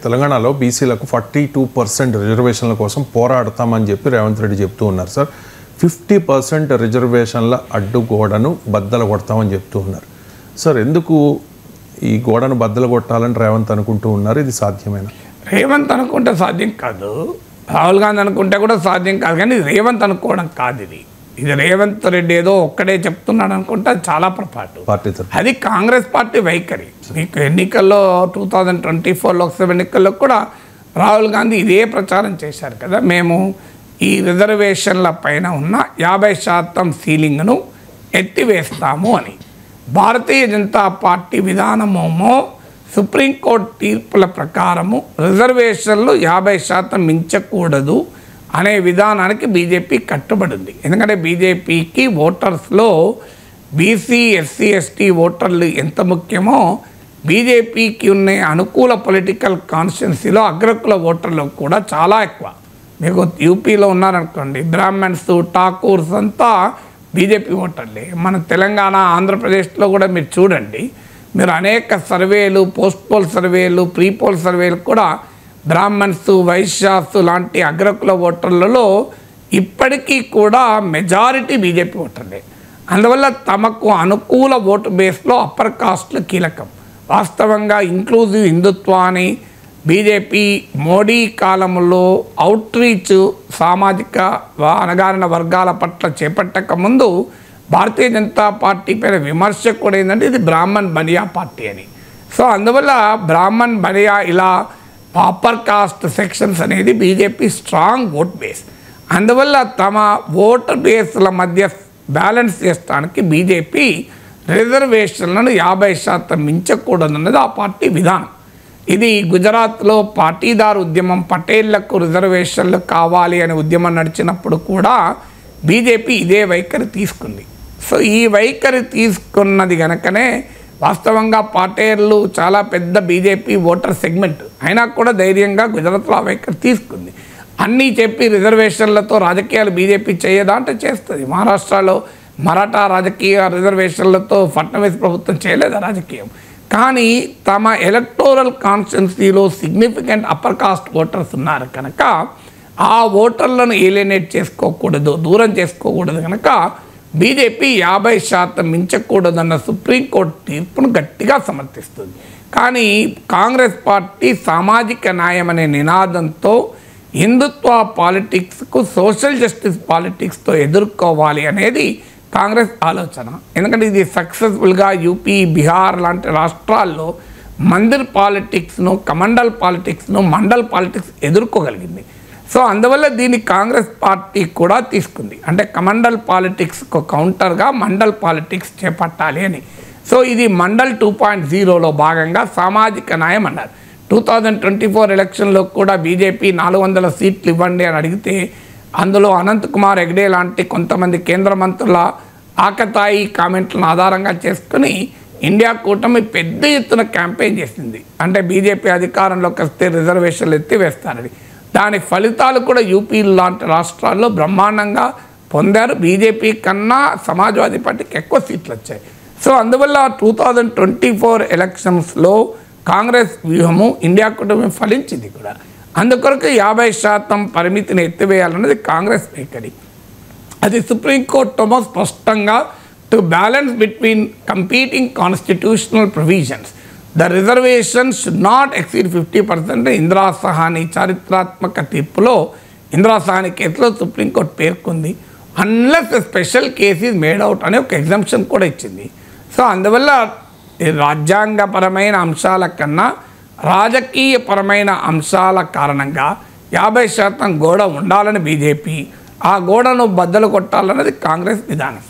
తెలంగాణలో బీసీలకు 42% రిజర్వేషన్ల కోసం పోరాడతామని చెప్పి రేవంత్ రెడ్డి చెప్తూ ఉన్నారు సార్. 50% రిజర్వేషన్ల అడ్డుగోడను బద్దలు కొడతామని చెప్తూ ఉన్నారు సార్. ఎందుకు ఈ గోడను బద్దలు కొట్టాలని రేవంత్ అనుకుంటూ ఉన్నారు? ఇది సాధ్యమేనా? రేవంత్ అనుకుంటే సాధ్యం కాదు, రాహుల్ గాంధీ అనుకుంటే కూడా సాధ్యం కాదు, కానీ రేవంత్ అనుకోవడం కాదు. ఇది రేవంత్ రెడ్డి ఏదో ఒక్కడే చెప్తున్నాడు అనుకుంటే చాలా పొరపాటు. అది కాంగ్రెస్ పార్టీ వైఖరి. మీకు ఎన్నికల్లో 2024 లోక్సభ ఎన్నికల్లో కూడా రాహుల్ గాంధీ ఇదే ప్రచారం చేశారు కదా, మేము ఈ రిజర్వేషన్ల పైన ఉన్న 50% సీలింగ్ను ఎత్తివేస్తాము అని. భారతీయ జనతా పార్టీ విధానమేమో సుప్రీంకోర్టు తీర్పుల ప్రకారము రిజర్వేషన్లు 50% మించకూడదు అనే విధానానికి బీజేపీ కట్టుబడింది. ఎందుకంటే బీజేపీకి ఓటర్స్లో బీసీ ఎస్సీ ఎస్టీ ఓటర్లు ఎంత ముఖ్యమో బీజేపీకి ఉన్న అనుకూల పొలిటికల్ కాన్స్టిట్యున్సీలో అగ్రకుల ఓటర్లు కూడా చాలా ఎక్కువ. మీకు యూపీలో ఉన్నారనుకోండి, బ్రాహ్మణ్స్ ఠాకూర్స్ అంతా బీజేపీ ఓటర్లే. మన తెలంగాణ ఆంధ్రప్రదేశ్లో కూడా మీరు చూడండి, మీరు అనేక సర్వేలు, పోస్ట్ పోల్ సర్వేలు, ప్రీ పోల్ సర్వేలు కూడా బ్రాహ్మణ్స్ వైశ్యాస్ లాంటి అగ్రకుల ఓటర్లలో ఇప్పటికీ కూడా మెజారిటీ బీజేపీ ఓటర్లే. అందువల్ల తమకు అనుకూల ఓటు బేస్లో అప్పర్ కాస్ట్లు కీలకం. వాస్తవంగా ఇంక్లూజివ్ హిందుత్వాన్ని బీజేపీ మోడీ కాలంలో అవుట్ రీచ్ సామాజిక అణగారిన వర్గాల పట్ల చేపట్టక ముందు భారతీయ జనతా పార్టీ పైన విమర్శ కూడా ఏంటంటే ఇది బ్రాహ్మణ్ బనియా పార్టీ అని. సో అందువల్ల బ్రాహ్మణ్ బనియా ఇలా అప్పర్ కాస్ట్ సెక్షన్స్ అనేది బీజేపీ స్ట్రాంగ్ ఓట్ బేస్. అందువల్ల తమ ఓటు బేస్ల మధ్య బ్యాలెన్స్ చేయడానికి బీజేపీ రిజర్వేషన్లను 50% మించకూడదన్నది ఆ పార్టీ విధానం. ఇది గుజరాత్లో పాటీదార్ ఉద్యమం, పటేళ్లకు రిజర్వేషన్లు కావాలి అనే ఉద్యమం నడిచినప్పుడు కూడా బీజేపీ ఇదే వైఖరి తీసుకుంది. సో ఈ వైఖరి తీసుకున్నది కనుకనే వాస్తవంగా పటేళ్లు చాలా పెద్ద బీజేపీ ఓటర్ సెగ్మెంట్ అయినా కూడా ధైర్యంగా గుజరాత్లో ఆ వైఖరి తీసుకుంది. అన్నీ చెప్పి రిజర్వేషన్లతో రాజకీయాలు బీజేపీ చేయదా అంటే చేస్తుంది. మహారాష్ట్రలో మరాఠా రాజకీయ రిజర్వేషన్లతో ఫడ్నవీస్ ప్రభుత్వం చేయలేదా రాజకీయం? కానీ తమ ఎలక్టోరల్ కాన్స్టిట్యున్సీలో సిగ్నిఫికెంట్ అప్పర్ కాస్ట్ ఓటర్స్ ఉన్నారు కనుక ఆ ఓటర్లను ఏలియనేట్ చేసుకోకూడదు, దూరం చేసుకోకూడదు కనుక బీజేపీ 50% మించకూడదన్న సుప్రీంకోర్టు తీర్పును గట్టిగా సమర్థిస్తుంది. కానీ కాంగ్రెస్ పార్టీ సామాజిక న్యాయం అనే నినాదంతో హిందుత్వ పాలిటిక్స్కు సోషల్ జస్టిస్ పాలిటిక్స్తో ఎదుర్కోవాలి అనేది కాంగ్రెస్ ఆలోచన. ఎందుకంటే ఇది సక్సెస్ఫుల్గా యూపీ, బీహార్ లాంటి రాష్ట్రాల్లో మందిర్ పాలిటిక్స్ను, కమండల్ పాలిటిక్స్ను, మండల్ పాలిటిక్స్ ఎదుర్కోగలిగింది. సో అందువల్ల దీన్ని కాంగ్రెస్ పార్టీ కూడా తీసుకుంది. అంటే కమండల్ పాలిటిక్స్కు కౌంటర్గా మండల్ పాలిటిక్స్ చేపట్టాలి అని. సో ఇది మండల్ 2.0లో భాగంగా సామాజిక న్యాయం అన్నారు. 2024 ఎలక్షన్లో కూడా బీజేపీ 400 సీట్లు ఇవ్వండి అని అడిగితే అందులో అనంత్ కుమార్ హెగ్డే లాంటి కొంతమంది కేంద్ర మంత్రుల ఆకతాయి కామెంట్లను ఆధారంగా చేసుకుని ఇండియా కూటమి పెద్ద ఎత్తున క్యాంపెయిన్ చేసింది. అంటే బీజేపీ అధికారంలోకి వస్తే రిజర్వేషన్లు ఎత్తివేస్తారని. దాని ఫలితాలు కూడా యూపీ లాంటి రాష్ట్రాల్లో బ్రహ్మాండంగా పొందారు. బీజేపీ కన్నా సమాజ్వాదీ పార్టీకి ఎక్కువ సీట్లు వచ్చాయి. సో అందువల్ల 2024 ఎలక్షన్స్లో కాంగ్రెస్ వ్యూహము ఇండియా కూటమి ఫలించింది కూడా. అందుకొరకు 50% పరిమితిని ఎత్తివేయాలన్నది కాంగ్రెస్ వైఖరి. అది సుప్రీంకోర్టులో స్పష్టంగా to balance between competing constitutional provisions the reservation should not exceed 50%. Indra Sawhney చారిత్రాత్మక తీర్పులో, ఇందిరా సహాని కేసులో సుప్రీంకోర్టు పేర్కొంది. Unless special case is made out అనే ఒక ఎగ్జంప్షన్ కూడా ఇచ్చింది. సో అందువల్ల రాజ్యాంగపరమైన అంశాల కన్నా రాజకీయపరమైన అంశాల కారణంగా 50% గోడ ఉండాలని బీజేపీ, ఆ గోడను బద్దలు కొట్టాలన్నది కాంగ్రెస్ విధానం.